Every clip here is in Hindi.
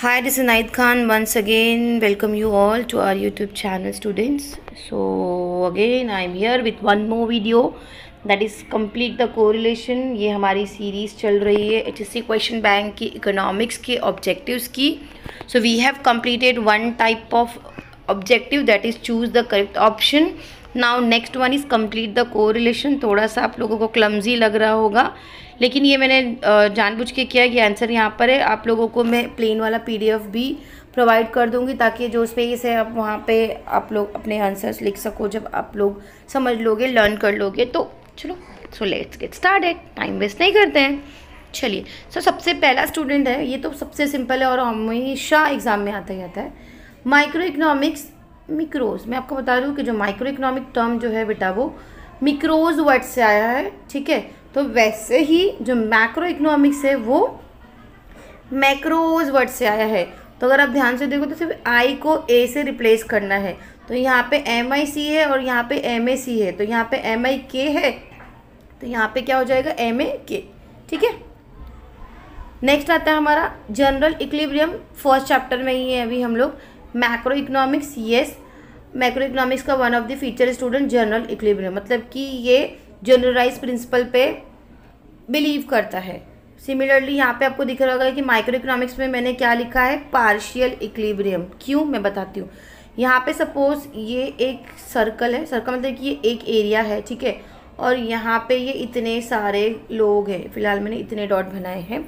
Hi, this is Naid Khan. Once again, welcome you all to our YouTube channel, students. So again, I am here with one more video that is complete the correlation. ये हमारी सीरीज चल रही है HSC क्वेश्चन बैंक की इकोनॉमिक्स के ऑब्जेक्टिव्स की. So we have completed one type of objective, that is choose the correct option. Now next one is complete the correlation. थोड़ा सा आप लोगों को क्लमजी लग रहा होगा, लेकिन ये मैंने जानबूझ के किया. ये आंसर यहाँ पर है. आप लोगों को मैं प्लेन वाला PDF भी प्रोवाइड कर दूँगी, ताकि जो स्पेस है आप वहाँ पे आप लोग अपने आंसर्स लिख सको. जब आप लोग समझ लोगे, लर्न कर लोगे, तो चलो. So let's get started. Time waste नहीं करते हैं, चलिए. सो सबसे पहला स्टूडेंट है, ये तो सबसे सिंपल है और हमेशा एग्ज़ाम में आता ही आता है. Microeconomics, micros. मैं आपको बता दूँ कि जो माइक्रो इकोनॉमिक टर्म जो है बेटा, वो मिक्रोज वर्ड से आया है, ठीक है. तो वैसे ही जो मैक्रो इकोनॉमिक्स है वो मैक्रोज वर्ड से आया है. तो अगर आप ध्यान से देखो तो सिर्फ आई को ए से रिप्लेस करना है. तो यहाँ पे MIC है और यहाँ पे MAC है. तो यहाँ पे MIK है, तो यहाँ पे क्या हो जाएगा, MAK, ठीक है. नेक्स्ट आता है हमारा जनरल इक्विलिब्रियम. फर्स्ट चैप्टर में ही है अभी हम लोग. Macroeconomics, yes, macroeconomics का one of the feature student general equilibrium, मतलब कि ये जनरलाइज प्रिंसिपल पे बिलीव करता है. सिमिलरली यहाँ पे आपको दिख रहा होगा कि माइक्रो इकोनॉमिक्स में मैंने क्या लिखा है, पार्शियल इक्विलिब्रियम. क्यों, मैं बताती हूँ. यहाँ पे सपोज ये एक सर्कल है, सर्कल मतलब कि ये एक एरिया है, ठीक है, और यहाँ पे ये इतने सारे लोग हैं. फिलहाल मैंने इतने डॉट बनाए हैं.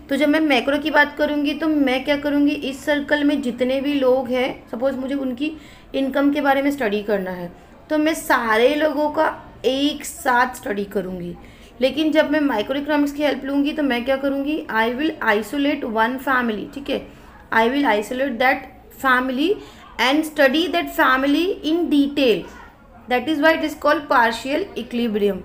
तो जब मैं मैक्रो की बात करूँगी तो मैं क्या करूँगी, इस सर्कल में जितने भी लोग हैं, सपोज मुझे उनकी इनकम के बारे में स्टडी करना है, तो मैं सारे लोगों का एक साथ स्टडी करूँगी. लेकिन जब मैं माइक्रो इकोनॉमिक्स की हेल्प लूँगी तो मैं क्या करूँगी, I will isolate one family, ठीक है. I will isolate that family and study that family in detail. That is why it is called partial equilibrium,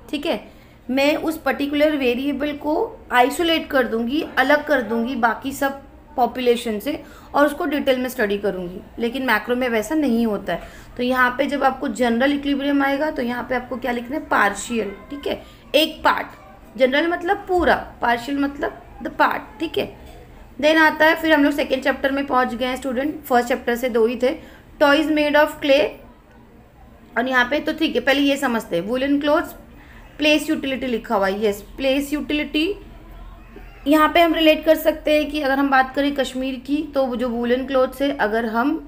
ठीक है. मैं उस पर्टिकुलर वेरिएबल को आइसोलेट कर दूँगी, अलग कर दूँगी बाकी सब पॉपुलेशन से, और उसको डिटेल में स्टडी करूँगी. लेकिन मैक्रो में वैसा नहीं होता है. तो यहाँ पे जब आपको जनरल इक्विलिब्रियम आएगा तो यहाँ पे आपको क्या लिखना है, पार्शियल, ठीक है, एक पार्ट. जनरल मतलब पूरा, पार्शियल मतलब द पार्ट, ठीक है. देन आता है, फिर हम लोग सेकेंड चैप्टर में पहुँच गए हैं स्टूडेंट. फर्स्ट चैप्टर से 2 ही थे. Toys made of clay. और यहाँ पे तो ठीक है, पहले ये समझते हैं. वुलन क्लोथ्स, प्लेस यूटिलिटी लिखा हुआ है. Yes, place utility. यहाँ पे हम रिलेट कर सकते हैं कि अगर हम बात करें कश्मीर की, तो जो वुलन क्लोथ्स है, अगर हम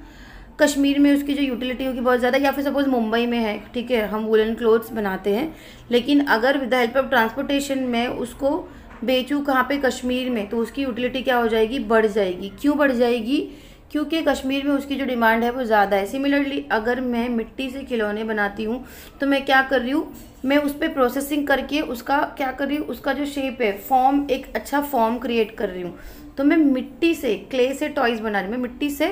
कश्मीर में उसकी जो यूटिलिटी होगी बहुत ज़्यादा, या फिर सपोज मुंबई में है, ठीक है, हम वुलन क्लोथ्स बनाते हैं, लेकिन अगर with the help of transportation मैं उसको बेचूँ कहाँ पे, कश्मीर में, तो उसकी यूटिलिटी क्या हो जाएगी, बढ़ जाएगी. क्यों बढ़ जाएगी, क्योंकि कश्मीर में उसकी जो डिमांड है वो ज़्यादा है. सिमिलरली अगर मैं मिट्टी से खिलौने बनाती हूँ तो मैं क्या कर रही हूँ, मैं उस पर प्रोसेसिंग करके उसका क्या कर रही हूँ, उसका जो शेप है, फॉर्म, एक अच्छा फॉर्म क्रिएट कर रही हूँ. तो मैं मिट्टी से, क्ले से टॉयज़ बना रही हूँ, मैं मिट्टी से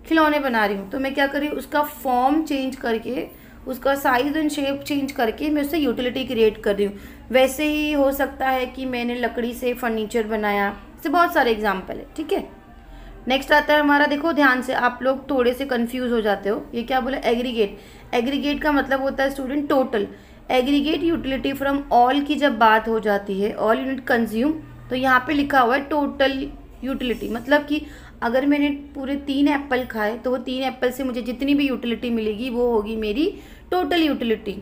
खिलौने बना रही हूँ. तो मैं क्या कर रही हूँ, उसका फॉर्म चेंज करके, उसका साइज एंड शेप चेंज करके मैं उससे यूटिलिटी क्रिएट कर रही हूँ. वैसे ही हो सकता है कि मैंने लकड़ी से फर्नीचर बनाया. इससे बहुत सारे एग्जाम्पल है, ठीक है. नेक्स्ट आता है हमारा, देखो ध्यान से, आप लोग थोड़े से कंफ्यूज हो जाते हो. ये क्या बोला, एग्रीगेट. एग्रीगेट का मतलब होता है student total. Aggregate utility from all की जब बात हो जाती है, ऑल यूनिट कंज्यूम, तो यहाँ पे लिखा हुआ है टोटल यूटिलिटी. मतलब कि अगर मैंने पूरे 3 एप्पल खाए तो वो 3 एप्पल से मुझे जितनी भी यूटिलिटी मिलेगी वो होगी मेरी टोटल यूटिलिटी.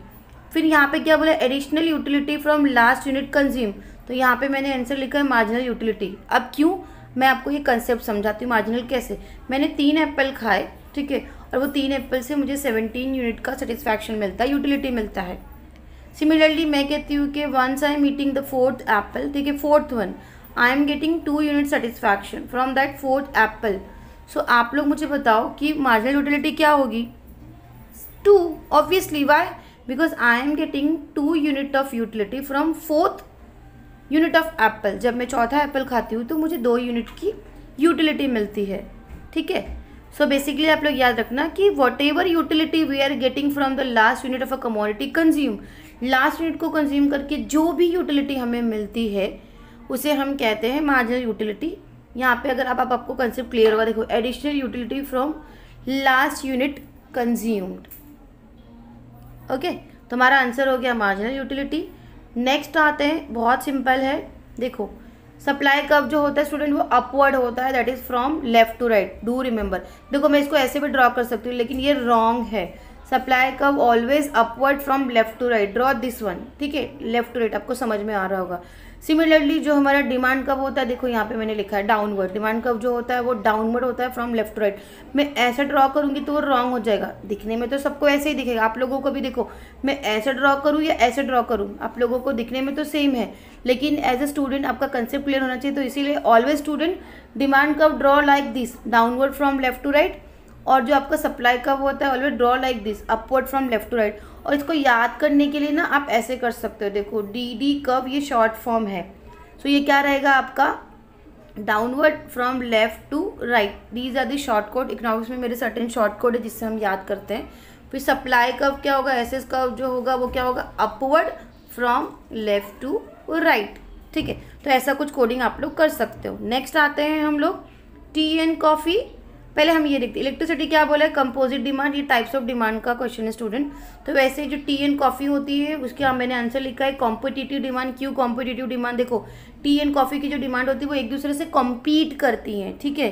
फिर यहाँ पे क्या बोला, additional utility from last unit consume. तो यहाँ पे मैंने आंसर लिखा है मार्जिनल यूटिलिटी. अब क्यों, मैं आपको ये कंसेप्ट समझाती हूँ. मार्जिनल कैसे, मैंने 3 एप्पल खाए, ठीक है, और वो 3 एप्पल से मुझे 17 यूनिट का सेटिस्फैक्शन मिलता है, यूटिलिटी मिलता है. सिमिलरली मैं कहती हूँ कि once I am eating the 4th apple, ठीक है, 4th one, I am getting 2 unit satisfaction from that 4th apple. So आप लोग मुझे बताओ कि मार्जिनल यूटिलिटी क्या होगी, 2. Obviously, why, because I am getting 2 unit of utility from 4th unit of apple. जब मैं चौथा एप्पल खाती हूँ तो मुझे 2 यूनिट की यूटिलिटी मिलती है, ठीक है. सो बेसिकली आप लोग याद रखना कि what utility we are getting from the last unit of a commodity consume, last unit को कंज्यूम करके जो भी यूटिलिटी हमें मिलती है उसे हम कहते हैं मार्जिनल यूटिलिटी. यहाँ पे अगर आपको कंसेप्ट क्लियर होगा, देखो, additional utility from last unit consumed. Okay, तो हमारा आंसर हो गया मार्जिनल यूटिलिटी. नेक्स्ट आते हैं, बहुत सिंपल है. देखो, सप्लाई कर्व जो होता है स्टूडेंट वो अपवर्ड होता है, that is from left to right, do remember. देखो मैं इसको ऐसे भी ड्रॉ कर सकती हूँ लेकिन ये रॉन्ग है। Supply curve always upward from left to right, draw this one, ठीक है, लेफ्ट टू राइट, आपको समझ में आ रहा होगा। सिमिलरली जो हमारा डिमांड कर्व होता है, देखो यहाँ पे मैंने लिखा है डाउनवर्ड, डिमांड कर्व जो होता है वो डाउनवर्ड होता है फ्रॉम लेफ्ट टू राइट। मैं ऐसा ड्रॉ करूँगी तो वो रॉन्ग हो जाएगा, दिखने में तो सबको ऐसे ही दिखेगा, आप लोगों को भी देखो मैं ऐसे ड्रॉ करूँ या ऐसे ड्रॉ करूँ, आप लोगों को दिखने में तो सेम है, लेकिन एज ए स्टूडेंट आपका कंसेप्ट क्लियर होना चाहिए। तो इसीलिए always student demand curve draw like this, downward from left to right, और जो आपका सप्लाई कर्व होता है always draw like this, upward from left to right. और इसको याद करने के लिए ना आप ऐसे कर सकते हो, देखो डी कर्व ये शॉर्ट फॉर्म है, सो ये क्या रहेगा आपका downward from left to right. These are the short code, economics में मेरे सर्टेन शॉर्ट कोड है जिससे हम याद करते हैं। फिर सप्लाई कर्व क्या होगा, एसएस कर्व जो होगा वो क्या होगा, upward from left to right, ठीक है। तो ऐसा कुछ कोडिंग आप लोग कर सकते हो। नेक्स्ट आते हैं हम लोग टी एंड कॉफ़ी। पहले हम ये देखते हैं इलेक्ट्रिसिटी क्या बोला है, कंपोजिट डिमांड, ये टाइप्स ऑफ डिमांड का क्वेश्चन है स्टूडेंट। तो वैसे जो टी एंड कॉफ़ी होती है उसके मैंने आंसर लिखा है कॉम्पिटिटिव डिमांड। क्यों कॉम्पिटिटिव डिमांड, देखो टी एंड कॉफ़ी की जो डिमांड होती है वो एक दूसरे से कॉम्पीट करती हैं, ठीक है।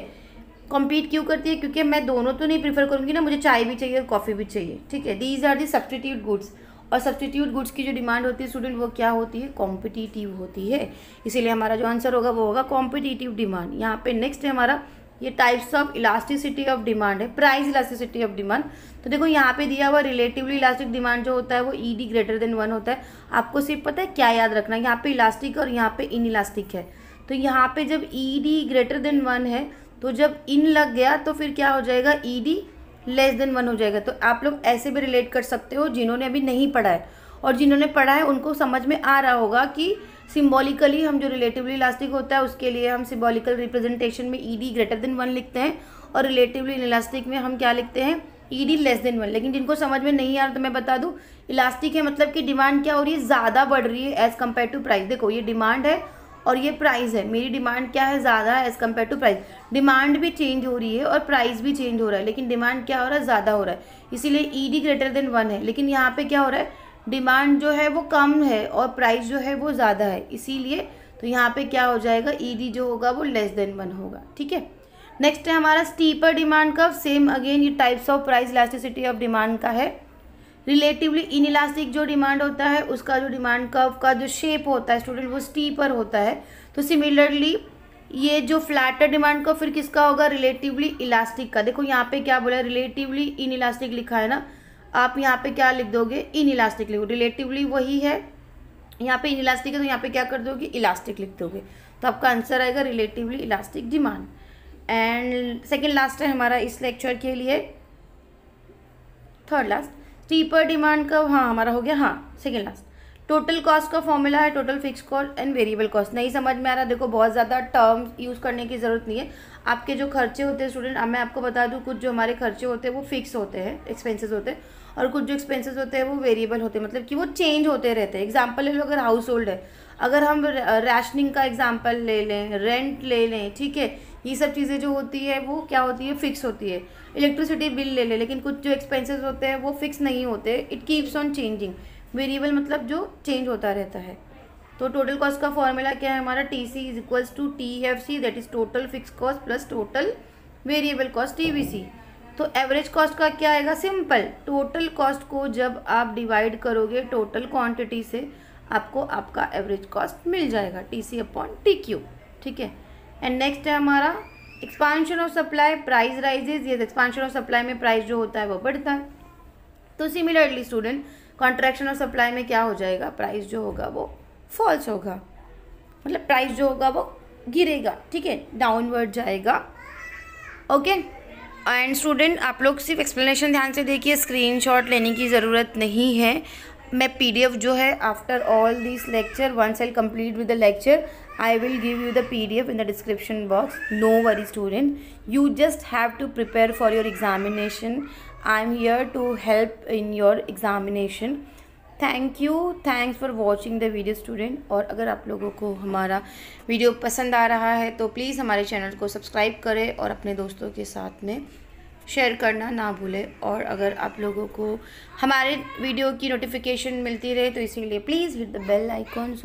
कॉम्पीट क्यों करती है, क्योंकि मैं दोनों तो नहीं प्रीफर करूँगी ना, मुझे चाय भी चाहिए और कॉफ़ी भी चाहिए, ठीक है। These are the substitute goods, और सब्सटीट्यूट गुड्स की जो डिमांड होती है स्टूडेंट वो क्या होती है, कॉम्पिटिटिव होती है। इसीलिए हमारा जो आंसर होगा वो होगा कॉम्पिटिटिव डिमांड। यहाँ पे नेक्स्ट है हमारा ये types of elasticity of demand है, प्राइस इलास्टिसिटी ऑफ डिमांड। तो देखो यहाँ पे दिया हुआ रिलेटिवली इलास्टिक डिमांड जो होता है वो ईडी ग्रेटर देन 1 होता है। आपको सिर्फ पता है क्या याद रखना, यहाँ पे इलास्टिक और यहाँ पे इन इलास्टिक है। तो यहाँ पे जब ईडी ग्रेटर देन 1 है तो जब इन लग गया तो फिर क्या हो जाएगा, ईडी लेस देन 1 हो जाएगा। तो आप लोग ऐसे भी रिलेट कर सकते हो, जिन्होंने अभी नहीं पढ़ा है और जिन्होंने पढ़ा है उनको समझ में आ रहा होगा कि सिम्बॉलिकली हम जो रिलेटिवली इलास्टिक होता है उसके लिए हम सिम्बॉलिकल रिप्रेजेंटेशन में ईडी ग्रेटर देन 1 लिखते हैं और रिलेटिवली इलास्टिक में हम क्या लिखते हैं, ईडी लेस देन 1। लेकिन जिनको समझ में नहीं आ रहा तो मैं बता दूं, इलास्टिक है मतलब कि डिमांड क्या हो रही है, ज़्यादा बढ़ रही है एज़ कम्पेयर टू प्राइस। देखो ये डिमांड है और ये प्राइस है, मेरी डिमांड क्या है, ज़्यादा है as compare to price. Demand भी चेंज हो रही है और प्राइस भी चेंज हो रहा है, लेकिन डिमांड क्या हो रहा है, ज़्यादा हो रहा है, इसीलिए ईडी ग्रेटर देन 1 है। लेकिन यहाँ पे क्या हो रहा है, डिमांड जो है वो कम है और प्राइस जो है वो ज़्यादा है, इसीलिए तो यहाँ पे क्या हो जाएगा, ईडी जो होगा वो लेस देन 1 होगा, ठीक है। नेक्स्ट है हमारा steeper demand curve. Same again ये types of price elasticity of demand का है। रिलेटिवली इनइलास्टिक जो डिमांड होता है उसका जो डिमांड कर्व का जो शेप होता है स्टूडेंट वो स्टीपर होता है। तो सिमिलरली ये जो फ्लैटर डिमांड कर्व फिर किसका होगा, रिलेटिवली इलास्टिक का। देखो यहाँ पे क्या बोला है, रिलेटिवली इनइलास्टिक लिखा है ना, आप यहाँ पे क्या लिख दोगे, इनइलास्टिक लिखो, रिलेटिवली वही है, यहाँ पे इनइलास्टिक है तो यहाँ पे क्या कर दोगे, इलास्टिक लिख दोगे। तो आपका आंसर आएगा relatively elastic demand. And second last है हमारा इस लेक्चर के लिए, थर्ड लास्ट स्टीपर डिमांड का, हाँ हमारा हो गया, हाँ सेकेंड लास्ट। टोटल कॉस्ट का फॉर्मूला है total fix cost and variable cost. नहीं समझ में आ रहा, देखो बहुत ज़्यादा टर्म्स यूज़ करने की ज़रूरत नहीं है। आपके जो खर्चे होते हैं स्टूडेंट, मैं आपको बता दूं, कुछ जो हमारे खर्चे होते हैं वो फिक्स होते हैं, एक्सपेंसेस होते हैं, और कुछ जो एक्सपेंसेस होते हैं वो वेरिएबल होते हैं, मतलब कि वो चेंज होते रहते हैं। एग्जाम्पल ले लो, अगर हाउस होल्ड है, अगर हम राशनिंग का एग्जाम्पल ले लें, रेंट ले लें, ठीक है, ये सब चीज़ें जो होती है वो क्या होती है, फिक्स होती है। इलेक्ट्रिसिटी बिल ले लें, लेकिन कुछ जो एक्सपेंसेस होते हैं वो फिक्स नहीं होते, it keeps on changing. Variable मतलब जो चेंज होता रहता है। तो टोटल कॉस्ट का फॉर्मूला क्या है हमारा, T C is equals to T F C, that is total fix cost plus total variable cost T V C. तो एवरेज कॉस्ट का क्या आएगा, सिंपल, टोटल कॉस्ट को जब आप डिवाइड करोगे टोटल क्वांटिटी से आपको आपका एवरेज कॉस्ट मिल जाएगा, T C upon T Q, ठीक है। एंड नेक्स्ट है हमारा expansion of supply, price rises. ये एक्सपांशन ऑफ सप्लाई में प्राइस जो होता है वो बढ़ता है। तो similarly student contraction of supply में क्या हो जाएगा, प्राइस जो होगा वो फॉल्स होगा, मतलब प्राइस जो होगा वो गिरेगा, ठीक है, डाउनवर्ड जाएगा, ओके। एंड स्टूडेंट आप लोग सिर्फ एक्सप्लेनेशन ध्यान से देखिए, स्क्रीनशॉट लेने की ज़रूरत नहीं है। मैं PDF जो है after all this lecture, once I complete with the lecture, I will give you the PDF in the description box. No worry student, you just have to prepare for your examination. I am here to help in your examination. Thank you, thanks for watching the video student. और अगर आप लोगों को हमारा वीडियो पसंद आ रहा है तो प्लीज़ हमारे चैनल को सब्सक्राइब करें और अपने दोस्तों के साथ में शेयर करना ना भूलें। और अगर आप लोगों को हमारे वीडियो की नोटिफिकेशन मिलती रहे तो इसीलिए please hit the bell icon.